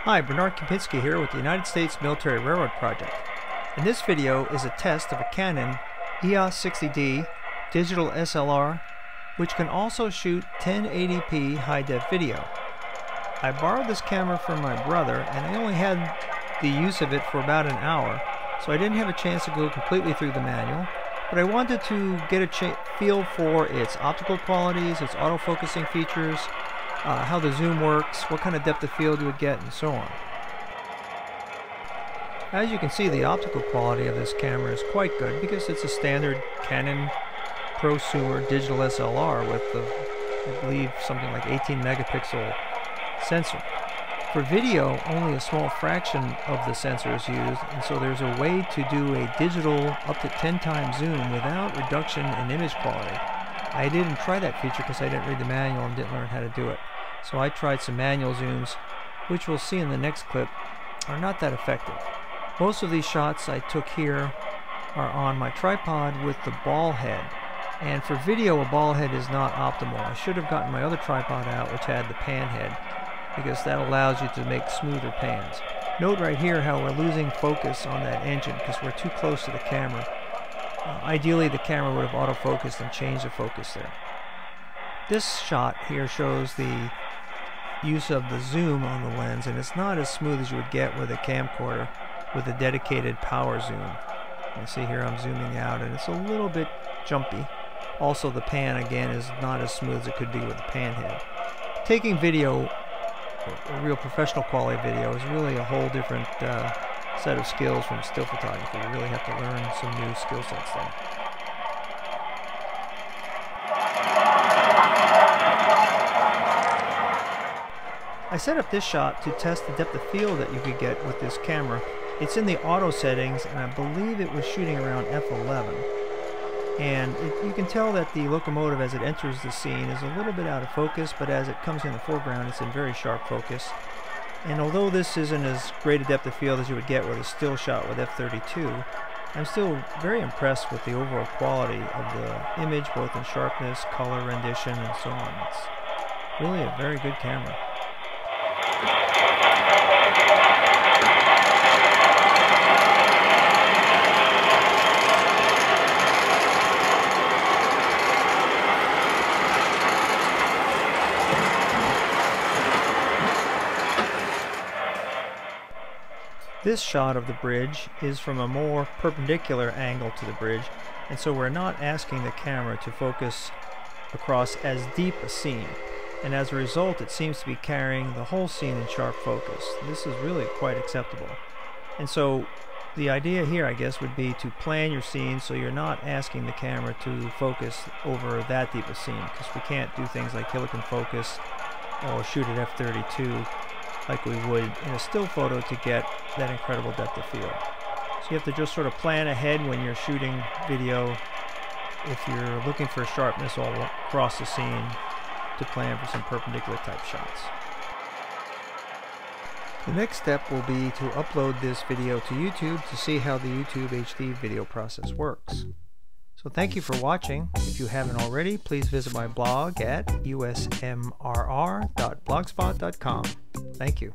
Hi, Bernard Kempinski here with the United States Military Railroad Project. And this video is a test of a Canon EOS60D digital SLR, which can also shoot 1080p high-def video. I borrowed this camera from my brother, and I only had the use of it for about an hour, so I didn't have a chance to go completely through the manual, but I wanted to get a feel for its optical qualities, its autofocusing features, how the zoom works, what kind of depth of field you would get, and so on. As you can see, the optical quality of this camera is quite good because it's a standard Canon prosumer digital SLR with I believe something like 18 megapixel sensor. For video, only a small fraction of the sensor is used, and so there's a way to do a digital up to 10 times zoom without reduction in image quality. I didn't try that feature because I didn't read the manual and didn't learn how to do it. So I tried some manual zooms, which we'll see in the next clip, are not that effective. Most of these shots I took here are on my tripod with the ball head. And for video, a ball head is not optimal. I should have gotten my other tripod out, which had the pan head, because that allows you to make smoother pans. Note right here how we're losing focus on that engine because we're too close to the camera. Ideally, the camera would have autofocused and changed the focus there. This shot here shows the use of the zoom on the lens, and it's not as smooth as you would get with a camcorder with a dedicated power zoom. You see here I'm zooming out and it's a little bit jumpy. Also, the pan again is not as smooth as it could be with the pan head. Taking video, a real professional quality video, is really a whole different set of skills from still photography. You really have to learn some new skill sets there. I set up this shot to test the depth of field that you could get with this camera. It's in the auto settings, and I believe it was shooting around f11. And you can tell that the locomotive, as it enters the scene, is a little bit out of focus, but as it comes in the foreground, it's in very sharp focus. And although this isn't as great a depth of field as you would get with a still shot with f32, I'm still very impressed with the overall quality of the image, both in sharpness, color rendition, and so on. It's really a very good camera. This shot of the bridge is from a more perpendicular angle to the bridge, and so we're not asking the camera to focus across as deep a scene, and as a result it seems to be carrying the whole scene in sharp focus. This is really quite acceptable. And so the idea here, I guess, would be to plan your scene so you're not asking the camera to focus over that deep a scene, because we can't do things like Helicon focus or shoot at f32 like we would in a still photo to get that incredible depth of field. So you have to just sort of plan ahead when you're shooting video, if you're looking for sharpness all across the scene, to plan for some perpendicular type shots. The next step will be to upload this video to YouTube to see how the YouTube HD video process works. So thank you for watching. If you haven't already, please visit my blog at usmrr.blogspot.com. Thank you.